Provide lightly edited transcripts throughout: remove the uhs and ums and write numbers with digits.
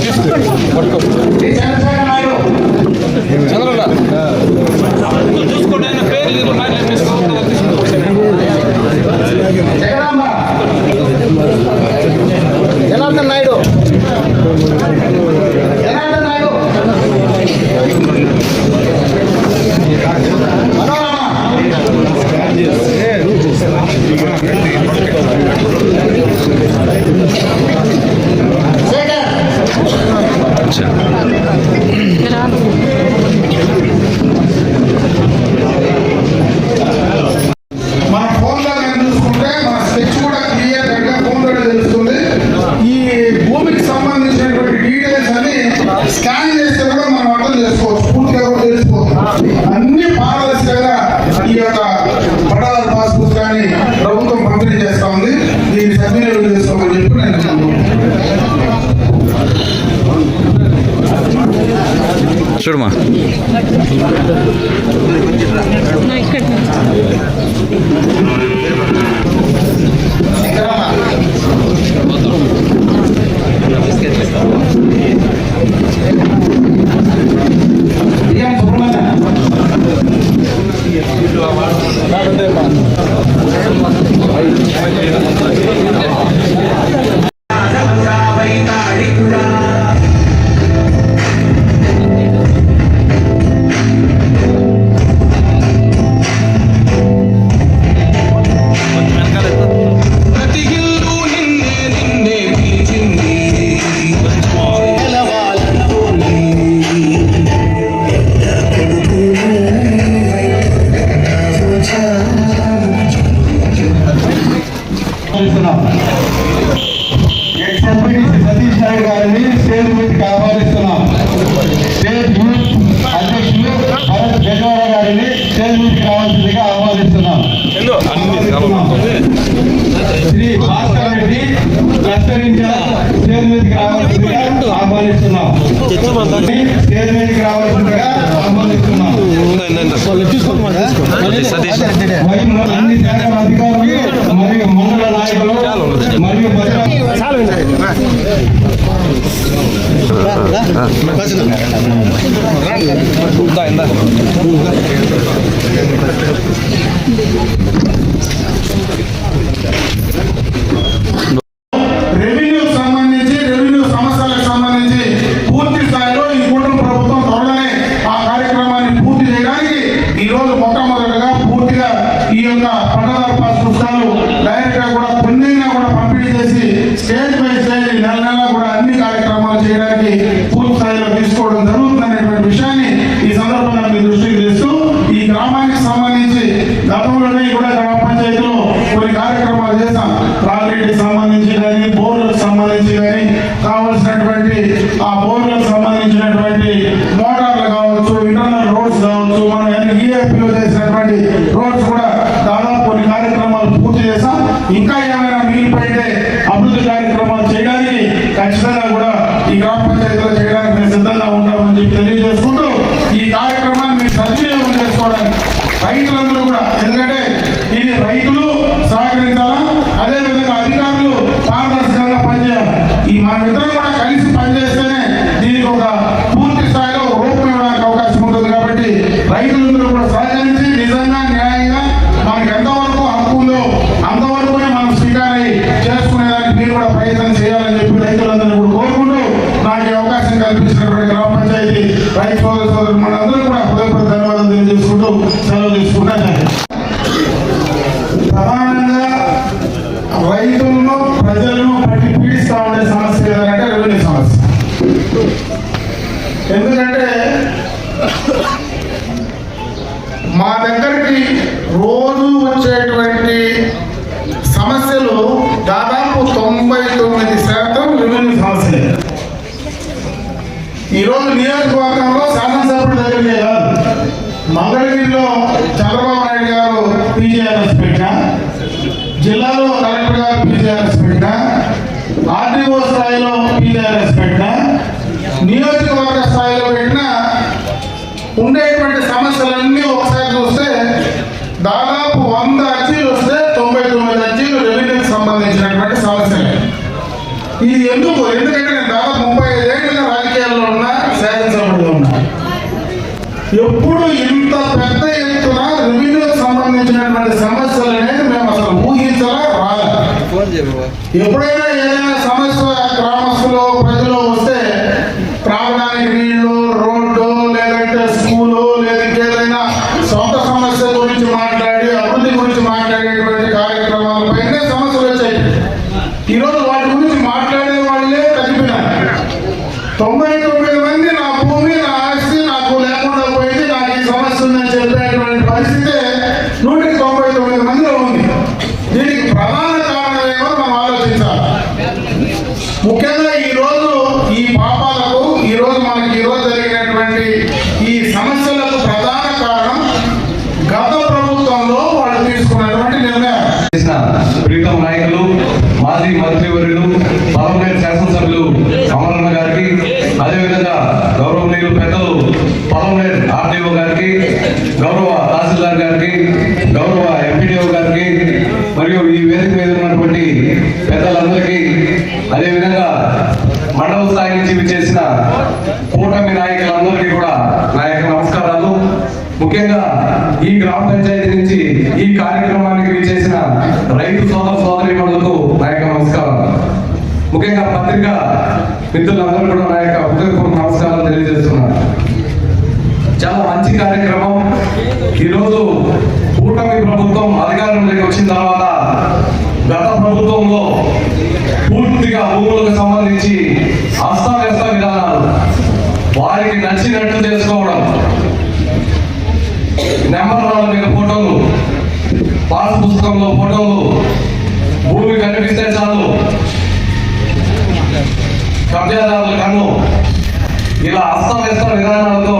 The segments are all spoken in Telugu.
చూసుకోండి ఆయన పేరు జనార్దన్ నాయుడు జనార్దన్ నాయుడు మన ఫోన్లో చూసుకుంటే మన స్కెచ్ కూడా క్లియర్ గా ఫోన్ లో తెలుస్తుంది. ఈ భూమికి సంబంధించినటువంటి డీటెయిల్స్ అని స్కాన్ చేస్తే కూడా మనం అర్థం చేసుకోవచ్చు, పూర్తిగా కూడా తెలుసుకోవచ్చు. అన్ని పారదర్శకంగా ఈ యొక్క పట్టాదారు పాస్ పుస్తకాన్ని ప్రభుత్వం పంపిణీ చేస్తా ఉంది. దీన్ని సద్వినియోగం చేసుకోమని చెప్పి నేను చూడమా సతీష్ నాయుడు గారిని స్టేజ్ మీదకి ఆహ్వానిస్తున్నాం. స్టేట్ యూత్ అధ్యక్షులు భరత్ గజవాడ గారిని స్టేజ్ మీదకి రావాల్సిందిగా ఆహ్వానిస్తున్నాం. Shri Bhaskar Reddy cluster incharge stage మీదకి రావాల్సిందిగా ఆహ్వానిస్తున్నాం. స్టేజ్ మీదకి రావాల్సిందిగా ఆహ్వానిస్తున్నాం. అన్ని శాఖల అధికారులు మరియు మండల నాయకులు మరియు రెవెన్యూ సంబంధించి రెవెన్యూ సమస్యలకు సంబంధించి పూర్తి స్థాయిలో ఈ కూటమి ప్రభుత్వం త్వరలోనే ఆ కార్యక్రమాన్ని పూర్తి చేయడానికి ఈ రోజు మొట్టమొదటిగా పూర్తిగా ఈ యొక్క పట్టాదారు పాస్ పుస్తకాలు డైరెక్ట్ గా కూడా పొందినా కూడా పంపిణీ చేసి స్టేజ్ బై స్టేజ్ నెల నెల కూడా అన్ని కార్యక్రమాలు చేయడానికి పూర్తి స్థాయిలో తీసుకోవడం జరుగుతుందనేటువంటి విషయాన్ని ఈ సందర్భంగా మీ దృష్టికి తెస్తూ ఈ గ్రామానికి సంబంధించి గతంలోనే కూడా గ్రామ పంచాయతీలో కొన్ని కార్యక్రమాలు చేస్తాం. ప్రాజెక్టుకి సంబంధించి కానీ బోర్లకు సంబంధించి కానీ కావాల్సినటువంటి ఆ బోర్లకు సంబంధించినటువంటి మోటార్లు కావచ్చు, ఇంటర్నల్ రోడ్స్ కావచ్చు, మనం ఈఏపీలో చేసినటువంటి రోడ్స్ కూడా దాదాపు కొన్ని కార్యక్రమాలు పూర్తి చేస్తాం. ఇంకా ఏమైనా మిగిలిపోయితే అభివృద్ధి కార్యక్రమాలు చేయడానికి ఖచ్చితంగా కూడా ఈ గ్రామ పంచాయతీలో చేయడానికి మేము సిద్ధంగా ఉంటామని చెప్పి తెలియజేసుకుంటూ ఈ కార్యక్రమాన్ని మీరు సద్వినియోగం చేసుకోవడానికి రైతులందరూ కూడా, ఎందుకంటే ఇది రైతులు సహకరించాలా, అదేవిధంగా అధికారులు పారదర్శకంగా పనిచేయాలి. ఈ మనమిద్దరం కూడా కలిసి పనిచేస్తేనే దీనికి ఒక పూర్తి స్థాయిలో రూపం ఇవ్వడానికి అవకాశం ఉంటుంది. కాబట్టి రైతులందరూ కూడా సహకరించి నిజంగా న్యాయంగా మనకి ఎంతవరకు హక్కు ఉందో అంతవరకునే మనం స్వీకారం చేసుకునేదానికి మీరు కూడా ప్రయత్నం చేయాలని చెప్పి రైతులందరూ కూడా కోరుకుంటూ నాకు ఈ అవకాశం కల్పించినటువంటి గ్రామ పంచాయతీ రైతు సోదరు మనందరూ కూడా హృదయపూర్వక ధన్యవాదాలు తెలియజేసుకుంటూ సెలవు తీసుకుంటాను. ప్రధానంగా రైతులను ప్రజలను పట్టి పీడిస్తూ ఉండే సమస్య ఏదంటే రెవెన్యూ సమస్య. ఎందుకంటే మా దగ్గరికి రోజు వచ్చేటువంటి సమస్యలు దాదాపు 99% రెవెన్యూ సమస్యలే. ఈరోజు నియోజకవర్గంలో శాసనసభ్యుల దగ్గరే కాదు, మంగళగిరిలో చంద్రబాబు నాయుడు గారు పీజీఆర్ఎస్ పెట్టినా, జిల్లాలో కలెక్టర్ గారు పీజీఆర్ఎస్ పెట్టినా, ఆర్డీఓ స్థాయిలో పీజీఆర్ఎస్ పెట్టినా, నియోజకవర్గ స్థాయిలో పెట్టినా ఉండేటువంటి సమస్యలన్నీ ఒకసారి చూస్తే దాదాపు 100 అర్జీలు వస్తే 99 అర్జీలు రెవెన్యూకి సంబంధించినటువంటి సమస్యలే. ఇది ఎందుకంటే నేను దాదాపు 35 ఏళ్ళు ఎప్పుడైనా ఏదైనా సమస్య గ్రామస్తులు ప్రజలు వస్తే త్రాగడానికి నీళ్లు, రోడ్డు, లేదంటే స్కూలు, లేదంటే ఏదైనా సొంత సమస్య గురించి మాట్లాడి అభివృద్ధి గురించి మాట్లాడేటువంటి కార్యక్రమాలపైనే సమస్యలు వచ్చాయి. ఈరోజు వాటి గురించి మాట్లాడే వాళ్ళే తగ్గిపోయినారు. 99 మంది నా భూమి, నా ఆస్తి నాకు లేకుండా పోయింది, నాకు ఈ సమస్య ఉందని చెప్పేటువంటి పరిస్థితి 199 మందిలో ఉంది. దీనికి ప్రధాన కారణం ఏమో మనం ఆలోచించాలి. ముఖ్యంగా ఈరోజు ఈ పాపాలకు, ఈరోజు మనకి ఈరోజు జరిగినటువంటి ఈ సమస్యలకు ప్రధాన కారణం గత ప్రభుత్వంలో వాళ్ళు తీసుకున్నటువంటి నిర్ణయం. ప్రీతం నాయకులు, మాజీ మంత్రివర్యులు, పార్లమెంట్ శాసనసభ్యులు అమరన్న గారికి, అదేవిధంగా గౌరవనీయులు పెద్దలు పార్లమెంట్ ఆర్డీఓ గారికి, గౌరవ తహసీల్దార్ గారికి, గౌరవ ఎంపీడీఓ గారికి, మరియు ఈ వేదిక మీద ఉన్నటువంటి పెద్దలందరికీ, అదేవిధంగా మండల స్థాయి నుంచి విచ్చేసిన కూటమి నాయకులందరికీ కూడా నా యొక్క నమస్కారాలు. ముఖ్యంగా ఈ గ్రామ పంచాయతీ నుంచి ఈ కార్యక్రమానికి విచ్చేసిన రైతు సోదరీమణులకు నా యొక్క నమస్కారాలు. ముఖ్యంగా పత్రికా మిత్రులందరూ కూడా నా యొక్క హృదయపూర్వక నమస్కారాలు తెలియజేస్తున్నారు. చాలా మంచి కార్యక్రమం. ఈరోజు కూటమి ప్రభుత్వం అధికారంలోకి వచ్చిన తర్వాత గత ప్రభుత్వంలో పూర్తిగా భూములకు సంబంధించి అస్తవ్యస్త విధానాలు, వారికి నచ్చినట్టు చేసుకోవడం, నెంబర్ల మీద ఫోటోలు, పాస్ పుస్తకంలో ఫోటోలు, భూమి కనిపిస్తే చాలు కబ్జాదారుల కన్ను, ఇలా అస్తవ్యస్త విధానాలతో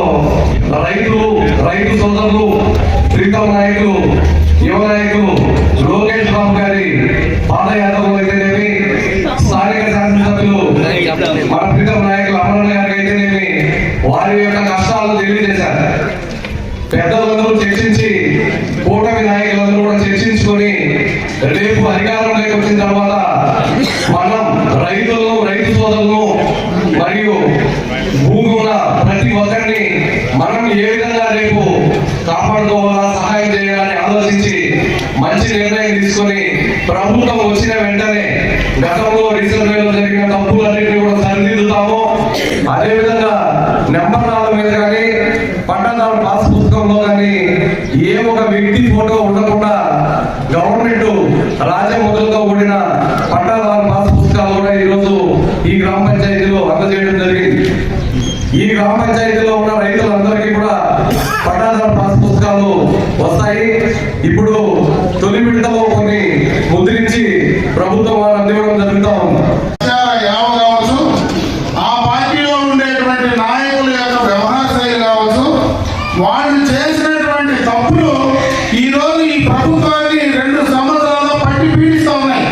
రైతు సోదరులు, ప్రీతం నాయకులు, యువ నాయకులు లోకేష్ బాబు గారి పాదయాత్రలు అయితేనేమి, స్థానిక శాసనసభ్యులు మన ప్రీతం నాయకులు అమరన్న గారికి అయితేనేమి వారి యొక్క కష్టాలను తెలియజేశారు. పెద్దలందరూ చర్చించి, కూటమి నాయకులందరూ కూడా చర్చించుకొని రేపు అధికారంలోకి వచ్చిన తర్వాత మనం రైతులను, రైతు సోదరులను మరియు భూమి ఉన్న ప్రతి ఒక్కరిని మనం ఏ విధంగా రేపు కాపాడుకోవాలా, సహాయం చేయాలని ఆలోచించి మంచి నిర్ణయం తీసుకొని ప్రభుత్వం వచ్చిన వెంటనే గతంలో రిజర్వేలో జరిగిన తప్పులన్నింటినీ కూడా సరిదిద్దుతాము. అదేవిధంగా నెంబర్ల మీద కానీ, పట్టణాల పాస్ పుస్తకంలో కానీ ఏ ఒక వ్యక్తి ఫోటో ఉండకుండా గవర్నమెంట్ రాజముద్రతో కూడిన పట్టణాల పాస్ పుస్తకాలు కూడా ఈరోజు ఈ గ్రామ పంచాయతీలో అందజేయడం జరిగింది. ఈ గ్రామ పంచాయతీలో ఉన్న రైతులందరికీ కూడా పట్టాదారు పాస్ పుస్తకాలు వస్తాయి. ఇప్పుడు తొలి విడతలో కొన్ని ముద్రించి ప్రభుత్వం వారు అందివ్వడం జరుగుతూ ఉంది. కావచ్చు, ఆ పార్టీలో ఉండేటువంటి నాయకుల యొక్క వ్యవహార శైలి కావచ్చు, వాళ్ళు చేసినటువంటి తప్పులు ఈరోజు ఈ ప్రభుత్వాన్ని 2 సంవత్సరాల్లో పట్టి పీడిస్తూ ఉన్నాయి.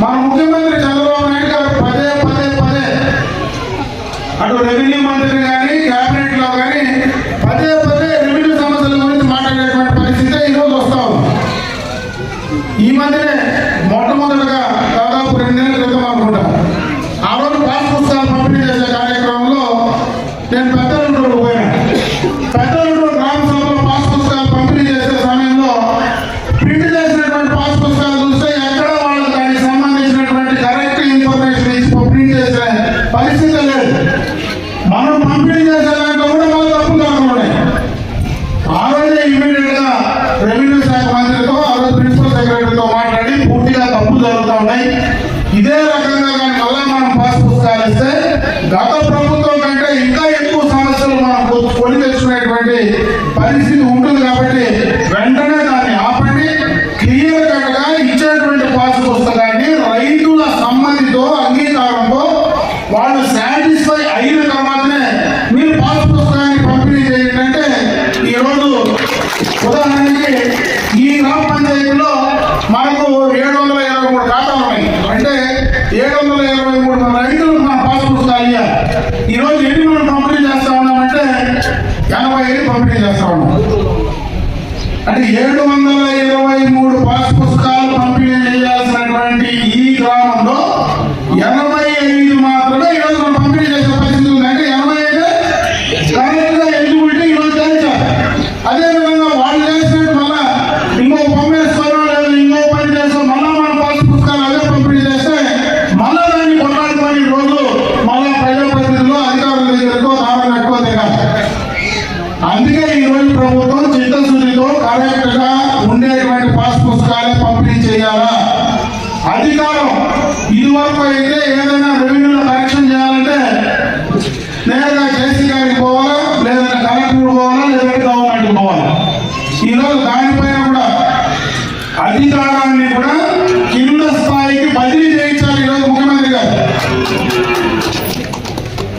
మన ముఖ్యమంత్రి చంద్రబాబు నాయుడు గారు పదే అటు రెవెన్యూ మంత్రి కానీ, కేబినెట్ లో కానీ పదే రెవెన్యూ సమస్యల గురించి మాట్లాడేటువంటి పరిస్థితి ఈరోజు వస్తా ఉంది. ఈ మధ్యనే మొట్టమొదటిగా దాదాపు 2 నెలల క్రితం అనుకుంటా, ఆ రోజు పాస్ పుస్తకాలు పంపిణీ చేసే కార్యక్రమంలో నేను పెద్దలూరు పోయినా. పెద్దలూరు గ్రామ సభలో పాస్ పుస్తకాలు పంపిణీ చేసే సమయంలో ప్రింట్ చేసినటువంటి పాస్ పుస్తకాలు చూస్తే ఎక్కడ వాళ్ళు దానికి సంబంధించినటువంటి కరెక్ట్ ఇన్ఫర్మేషన్ ఇచ్చి పంపిణీ చేసే పరిస్థితి లేదు. మనం పంపిణీ చేసే దాంట్లో కూడా మన తప్పులు ఉన్నాయి. ఆ రోజే ఇమీడియట్ గా రెవెన్యూ శాఖ మంత్రితో, ఆ రోజు ప్రిన్సిపల్ సెక్రటరీతో మాట్లాడి పూర్తిగా తప్పులు జరుగుతూ ఉన్నాయి. ఇదే రకంగా కానీ మళ్ళా మనం పాస్ పుస్తకాలు ఇస్తే గత ప్రభుత్వం కంటే ఇంకా ఎక్కువ సమస్యలు మనం కొని తెచ్చుకునేటువంటి పరిస్థితి ఉంటుంది. కాబట్టి వెంటనే దాన్ని ఆపండి. క్లియర్ కట్ గా ఇచ్చేటువంటి పాస్ పుస్తకాన్ని రైతుల సమ్మతితో, అంగీకారంతో వాళ్ళు సాటిస్ఫై అయిన తర్వాతనే మీరు పాస్ పుస్తకాన్ని పంపిణీ చేయండి. అంటే ఈరోజు ఉదాహరణకి ఈ గ్రామ పంచాయతీలో మనకు 723 ఖాతాలు ఉన్నాయి. అంటే 723 రైతులు మన పాస్ పుస్తకాలు ఇవ్వాలి. ఈరోజు ఎన్ని మనం పంపిణీ చేస్తా ఉన్నామంటే 85 పంపిణీ చేస్తా ఉన్నాం. అంటే 723 పాస్ పుస్తకాలు పంపిణీ చేయాల్సినటువంటి ఈ గ్రామంలో 85 మాత్రమే ఈరోజు మనం పంపిణీ చేసే పరిస్థితి ఉంది. అంటే 85 కరెక్ట్ గా ఎలిజిబిలిటీ ఈరోజు చేయించారు. అదేవిధంగా వాళ్ళు చేసినట్టు మళ్ళా ఇంకో పంపేసుకోవడం లేదు, ఇంకో పని చేస్తాం, మళ్ళా మన పాస్ పుస్తకాలు అదే పంపిణీ చేస్తాం.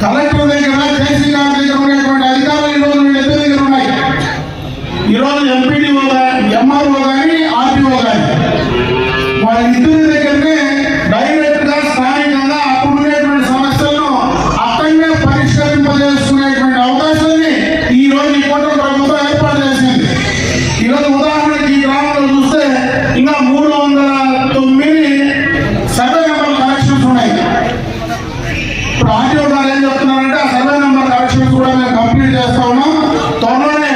కలెక్టర్ దగ్గర, జేసీ గారి దగ్గర ఉన్నటువంటి అధికారులు ఈరోజు వీళ్ళిద్దరి దగ్గర ఉన్నాయి. ఈరోజు ఎంపీడీఓ కానీ, ఎంఆర్ఓ కానీ, ఆర్టీఓ కానీ వాళ్ళిద్దరి దగ్గరనే డైరెక్ట్ గా స్థానికంగా అప్పుడు ఉండేటువంటి సమస్యలను అక్కడనే పరిష్కరింపజేసుకునేటువంటి అవకాశాన్ని ఈ రోజు ఈ కూటమి ప్రభుత్వం ఏర్పాటు చేసింది. ఈరోజు ఉదాహరణకి ఈ గ్రామంలో చూస్తే ఇంకా 309 సర్వే నెంబర్ కరెక్షన్స్ ఉన్నాయి. ఇప్పుడు ఆర్టీఓ గారు ఏం చెప్తున్నారంటే ఆ సర్వే నెంబర్ కరెక్షన్స్ కూడా మేము కంప్లీట్ చేస్తా ఉన్నాం. త్వరలోనే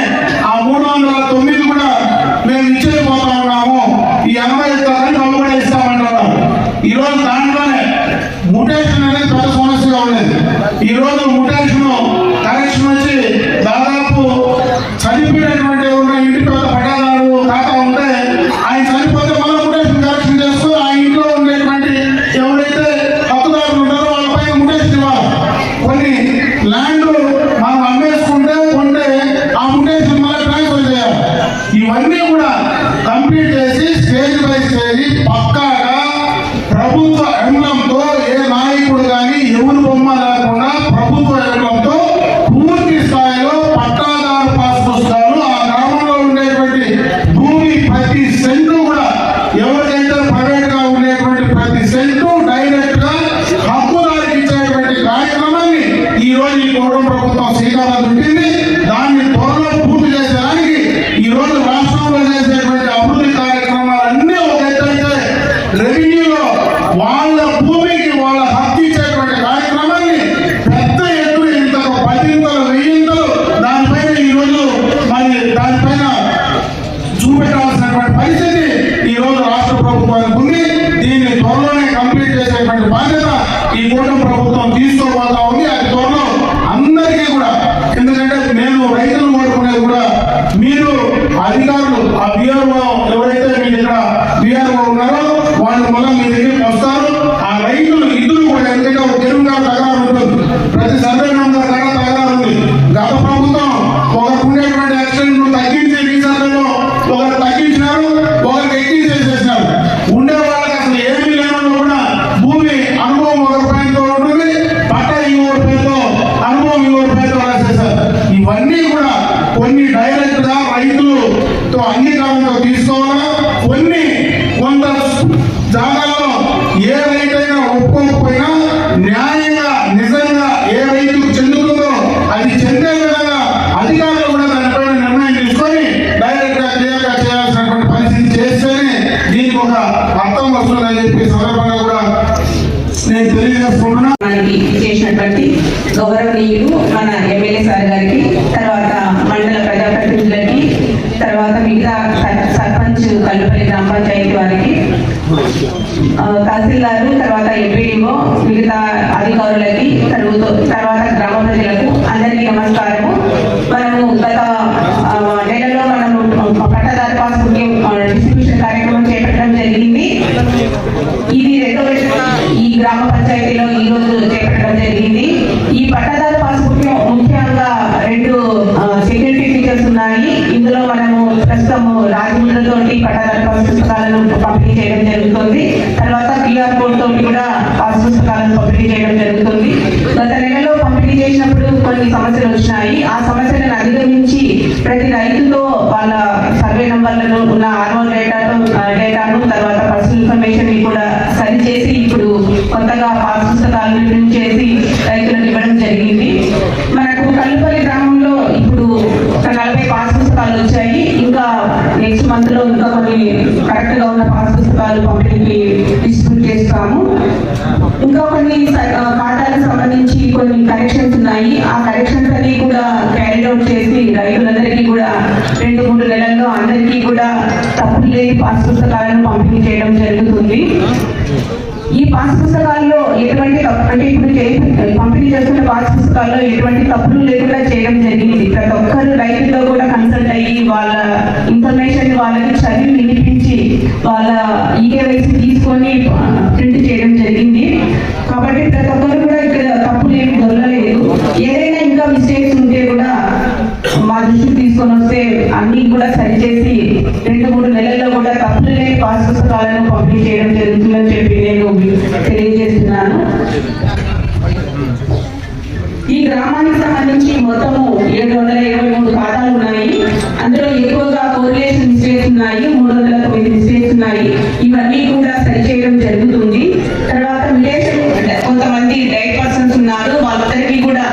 ఆ 309 కూడా మేము ఇచ్చేపోతా ఉన్నాము. ఈ 80 ఇస్తారని వాళ్ళు కూడా ఇస్తామంటారు. ఈ రోజు దాంట్లోనే ముటేషన్ అనేది పెద్ద సమస్యగా ఉండేది. ఈ రోజు ముటేషన్ కరెక్షన్ వచ్చి దాదాపు చనిపోయినటువంటి ఉన్న ఇంటి పెద్ద పట్టాదారు ఖాతా ఉంటే ఆయన చనిపోతే మళ్ళీ ముటేషన్ కరెక్షన్ చేస్తూ ఆ ఇంట్లో ఉండేటువంటి ఎవరైతే హక్కుదారులు ఉంటారో వాళ్ళపైన ముటేషన్ ఇవ్వాలి. కొన్ని ల్యాండ్ మనం అమ్మేసుకుంటే కొంటే ఆ ముటేషన్ మళ్ళీ ట్రాన్స్ఫర్ చేయాలి. ఇవన్నీ కూడా కంప్లీట్ చేసి స్టేజ్ బై స్టేజ్ పక్కాగా ప్రభుత్వ ఎంబ్లంతో ఏ నాయకుడు కానీ ఎవరు బొమ్మ లేకుండా ప్రభుత్వ ఎంబ్లంతో పూర్తి స్థాయిలో పట్టాదారు పాస్ పుస్తకాలు ఆ గ్రామంలో ఉండేటువంటి భూమి ప్రతి సెంటు కూడా ఎవరికైతే ప్రైవేట్ గా ఉండేటువంటి ప్రతి సెంటు డైరెక్ట్ గా హక్కుదారికి ఇచ్చేటువంటి కార్యక్రమాన్ని ఈ రోజు ఈ కూటమి ప్రభుత్వం శ్రీకారం చుట్టింది. దాన్ని త్వరలో పూర్తి చేసేదానికి ఈ రోజు రాష్ట్రంలో చేసేటువంటి అభివృద్ధి కార్యక్రమాలన్నీ ఒక ఎత్తైతే రెవెన్యూలో వాళ్ళ భూమికి వాళ్ళ హక్కు ఇచ్చేటువంటి కార్యక్రమాన్ని పెద్ద ఎత్తున ఇంతకు 10 1000 దానిపైన ఈ రోజు మరి దానిపైన చూపెట్టాల్సినటువంటి పరిస్థితి ఈ రోజు రాష్ట్ర ప్రభుత్వానికి ఉంది. దీన్ని త్వరలోనే కంప్లీట్ చేసేటువంటి బాధ్యత ఈ కూటమి ప్రభుత్వం తీసుకోబోతా ఉంది. అది త్వరలో అందరికీ కూడా, ఎందుకంటే నేను రైతులు కోరుకునేది కూడా మీరు అధికారులు ఆ బిఆర్ఓ ఎవరైతే మీ దగ్గర బిఆర్ఓ ఉన్నారో వాళ్ళు మళ్ళీ మీ దగ్గరికి వస్తారు. ఆ రైతులు ఇద్దరు కూడా, ఎందుకంటే ఒక తెలుగుగా తగరాలు ఉంటుంది, ప్రతి సర్వే నెంబర్ దగ్గర తగరాలు ఉంది. గత ప్రభుత్వం ఒకరికి ఉండేటువంటి యాక్సిడెంట్లు తగ్గించి రీసర్వేలో ఒకరు తగ్గించినారు, ఒకరికి ఎక్కించేసేసినారు. ఉండే వాళ్ళకి అసలు ఏమీ లేనప్పుడు కూడా భూమి అనుభవం ఒకరి పేరుతో ఉంటుంది, పట్ట ఇంకొకరి పేరుతో, అనుభవం ఇంకొకరి పేరుతో రాసేసారు. ఇవన్నీ కూడా కొన్ని డైరెక్ట్ గా రైతులతో అంగీకారంతో తీసుకోవాలా. కొన్ని కొంత జాగాల్లో ఏ రైతైనా ఒప్పుకోకపోయినా న్యాయంగా నిజంగా ఏ రైతుకు చెందుతుందో అది చెందే విధంగా అధికారులు కూడా దానిపైన నిర్ణయం తీసుకొని డైరెక్ట్ గా క్లియర్గా చేయాల్సినటువంటి పరిస్థితి చేస్తేనే దీనికి ఒక అర్థం వస్తుందని చెప్పి సందర్భంగా కూడా నేను తెలియజేసుకుంటున్నా. చేసినటువంటి గౌరవనీయులు మన ఎమ్మెల్యే సార్ గారికి, తర్వాత మండల ప్రజాప్రతినిధులకి, తర్వాత మిగతా సర్పంచ్ కల్లుపల్లి గ్రామ పంచాయతీ వారికి, తహసీల్దారు, తర్వాత ఎంపీడీఓ, మిగతా అధికారులకి, తర్వాత గ్రామ ప్రజలకు అందరికీ నమస్కారము. మనము గత నెలలో మనము పట్టాదారు పాస్ బుకింగ్ డిస్ట్రిబ్యూషన్ కార్యక్రమం చేపట్టడం జరిగింది. ఇది 2వ విడత ఈ గ్రామ పంచాయతీలో ఈ రోజు చేపట్టడం జరిగింది. ఈ పట్టాదారు పాస్ బుకింగ్ ముఖ్యంగా 2 సెక్యూరిటీ ఫీచర్స్ ఉన్నాయి. ఇందులో మనము ప్రస్తుతం రాజముద్రతోటి పట్టాదారు పాస్ పుస్తకాలను పంపిణీ చేయడం జరుగుతుంది. తర్వాత QR కోడ్ తోటి కూడా పాస్ పుస్తకాలను పంపిణీ చేయడం జరుగుతుంది. గత నెలలో పంపిణీ చేసినప్పుడు కొన్ని సమస్యలు వచ్చినాయి. ఆ సమస్యలను అధిగమించి ప్రతి రైతుతో వాళ్ళ సర్వే నంబర్లను ఉన్న ఆర్ఓ డేటాను తర్వాత పర్సనల్ ఇన్ఫర్మేషన్ కూడా సరిచేసి ఇప్పుడు కొత్తగా పాస్ పుస్తకాలను ప్రింట్ చేసి రైతులకు ఇవ్వడం జరిగింది. మనకు కల్లుపల్లి గ్రామంలో ఇప్పుడు 40 పాస్ పుస్తకాలు వచ్చాయి. ఇంకా నెక్స్ట్ మంత్ లో ఇంకా కొన్ని కరెక్ట్ గా ఉన్న పాస్ పుస్తకాలు పంపిణీకి డిస్ట్రిబ్యూట్ చేస్తాము. ఇంకా కొన్ని ఖాతాలకు సంబంధించి కొన్ని కరెక్షన్స్ ఉన్నాయి. ఆ కరెక్షన్స్ అన్ని కూడా క్యారీ అవుట్ చేసి రైతులందరికీ కూడా 2-3 నెలల్లో అందరికీ కూడా తప్పులు లేని పాస్ పుస్తకాలను పంపిణీ చేయడం జరుగుతుంది. ఈ పాస్ పుస్తకాల్లో ఎటువంటి అంటే ఇప్పుడు పంపిణీ చేస్తున్న పాస్ పుస్తకాల్లో ఎటువంటి తప్పులు లేకుండా చేయడం జరిగింది. ప్రతి ఒక్కరు రైతులతో కూడా కన్సల్ట్ అయ్యి వాళ్ళ ఇన్ఫర్మేషన్ వాళ్ళకి చదివి వినిపించి వాళ్ళ ఈకేవైసీ తీసుకొని ప్రింట్ చేయడం జరిగింది. కాబట్టి ప్రతి ఒక్కరు కూడా ఇక్కడ తప్పులు ఏమి దొరకలేదు. ఏదైనా ఇంకా మిస్టేక్స్ ఉంటే కూడా మా దృష్టికి తీసుకొని వస్తే అన్ని కూడా సరిచేసి 2-3 నెలల్లో కూడా తప్పులు లేని పాస్ పుస్తకాలను పంపిణీ చేయడం జరుగుతుందని చెప్పి నేను తెలియజేస్తున్నాను. ఈ గ్రామానికి సంబంధించి మొత్తము 723 ఖాతాలు ఉన్నాయి. అందులో ఎక్కువగా కోరిలేషన్ మిస్టేక్స్ ఉన్నాయి, 309 మిస్టేక్స్ ఉన్నాయి. ఇవన్నీ కూడా సరిచేయడం జరుగుతుంది. తర్వాత విలేషన్ కొంతమంది డైట్ పర్సన్స్ ఉన్నారు, వాళ్ళందరికీ కూడా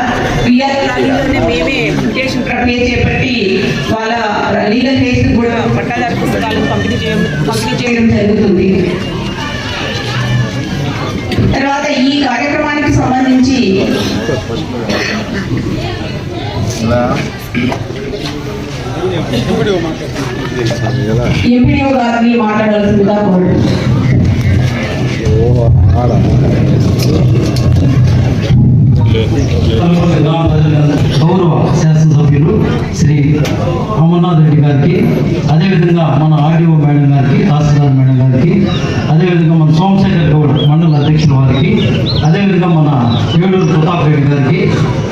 మేమే విలేషన్ ప్రక్రియ చేపట్టి వాళ్ళ లీగల్ కేసు కూడా పట్టాదారు పుస్తకాలు పంపిణీ చేయడం జరుగుతుంది. తర్వాత ఈ కార్యక్రమానికి సంబంధించి ఎంపీడీఓ గారిని మాట్లాడాల్సిందిగా కోరుతున్నాను. గౌరవ శాసనసభ్యులు శ్రీ అమర్నాథ్ రెడ్డి గారికి, అదేవిధంగా మన ఆర్డీఓ మేడం గారికి, తహసీల్దార్ మేడం గారికి, అదేవిధంగా మన సోమశేఖర్ గౌడ్ మండల అధ్యక్షుల వారికి, అదేవిధంగా మన ఏడూరు ప్రతాప్ రెడ్డి గారికి,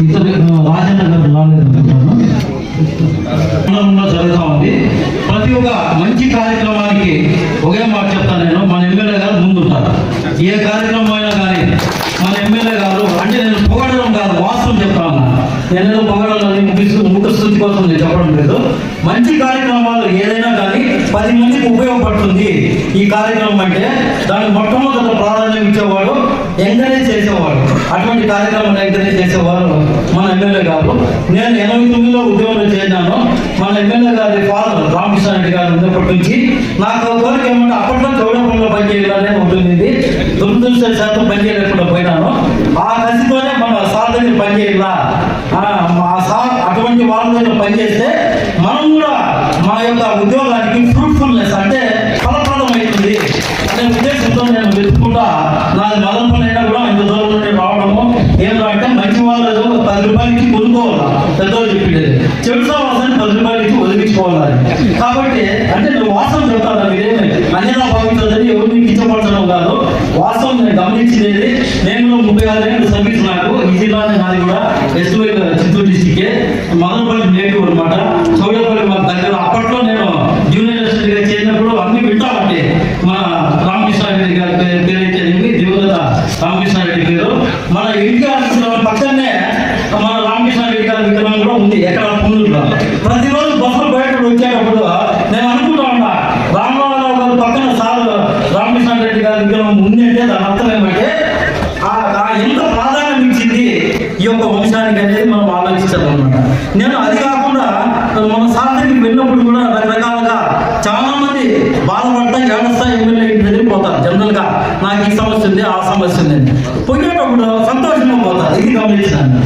ఇతర రాజేంద్ర గారు రాలేదనుకుంటాను జరుగుతూ ఉంది. ప్రతి ఒక్క మంచి కార్యక్రమానికి ఒకే మాట చెప్తాను నేను, మన ఎమ్మెల్యే గారు ముందుంటారు. ఏ కార్యక్రమం అయినా కానీ మన ఎమ్మెల్యే గారు, అంటే నేను పొగడడం కాదు, వాస్తవం చెప్తాను. నేను పొగడాలని ముఖస్థుతి కోసం నేను చెప్పడం లేదు. మంచి కార్యక్రమాలు ఏదైనా కానీ 10 మందికి ఉపయోగపడుతుంది ఈ కార్యక్రమం అంటే దానికి మొట్టమొదటి ప్రాధాన్యం ఇచ్చేవాడు, ఎంకరేజ్ చేసేవాడు. అటువంటి కార్యక్రమాన్ని ఎంకరేజ్ చేసేవారు మన ఎమ్మెల్యే గారు. నేను 89లో ఉద్యోగంలో చేరినాను. మన ఎమ్మెల్యే గారి ఫాదర్ రామకృష్ణారెడ్డి గారు ఉన్నప్పటి నుంచి నాకు కోరిక ఏమంటే అప్పట్లో చౌడపల్లిలో పనిచేయాలనే ఉంటుంది. దురదృష్టశాతం పనిచేయలేకుండా పోయినాను. ఆ కసితోనే మన సార్ దగ్గర పనిచేయాలా, ఆ సార్ అటువంటి వాళ్ళ దగ్గర పనిచేస్తే మనం కూడా మా యొక్క ఉద్యోగానికి ఫ్రూట్ఫుల్నెస్ అంటే ఫలప్రదం అవుతుంది అనే ఉద్దేశంతో నేను వెతుకుంటా నాది మొదటి పని అయినా కూడా ఇంత దూరం నుండి రావడము ఏంటంటే మంచి వాళ్ళు 10 రూపాయలకి కొనుక్కోవాలా, పెద్దోళ్ళు చెప్పిండేది చెడు సావాసాన్ని 10 రూపాయలకి వదిలించుకోవాలి. కాబట్టి అంటే నువ్వు వాస్తవం చెప్తాను, మీరేమి అన్యదా భావించదని ఎవరు మీకు ఇష్టపడటం కాదు, వాస్తవం నేను గమనించింది. నేను 36 ఏళ్ళు సర్వీస్ నాకు ఈ జిల్లానే, నాది కూడా ఎస్వై చిత్తూరు డిస్టిక్కే, మదనపల్లి నేటివ్ అనమాట. చౌడపల్లి మాకు దగ్గర. అప్పట్లో నేను జూనియర్ అసిస్టెంట్గా చేరినప్పుడు అన్ని వింటామంటే మన రామకృష్ణారెడ్డి గారి పేరు అయితే దివంగత రామకృష్ణారెడ్డి పేరు. మన ఇంటి పక్కనే మన రామకృష్ణారెడ్డి గారి విగ్రహం కూడా ఉంది ఎక్కడ పుండూరులో. ప్రతిరోజు బస్సులు బయట వచ్చేటప్పుడు నేను అనుకుంటా ఉన్నా, రామరావు గారు పక్కన సార్ రామకృష్ణారెడ్డి గారి విగ్రహం ఉంది అంటే దాని అర్థం ఏమంటే ఎంత ప్రాధాన్యం ఇచ్చింది ఈ యొక్క వంశానికి అనేది మనం ఆలోచించాలన్నమాట. నేను అది కాకుండా మన సార్కి వెళ్ళినప్పుడు కూడా రకరకాలుగా చాలా మంది బాధపడతా ఏడుస్తా ఎమ్మెల్యే ఇంటికి పోతారు. జనరల్ గా నాకు ఈ సమస్య ఉంది, ఆ సమస్య ఉంది, పోయేటప్పుడు సంతోషంగా పోతారు. ఇది గమనించాను.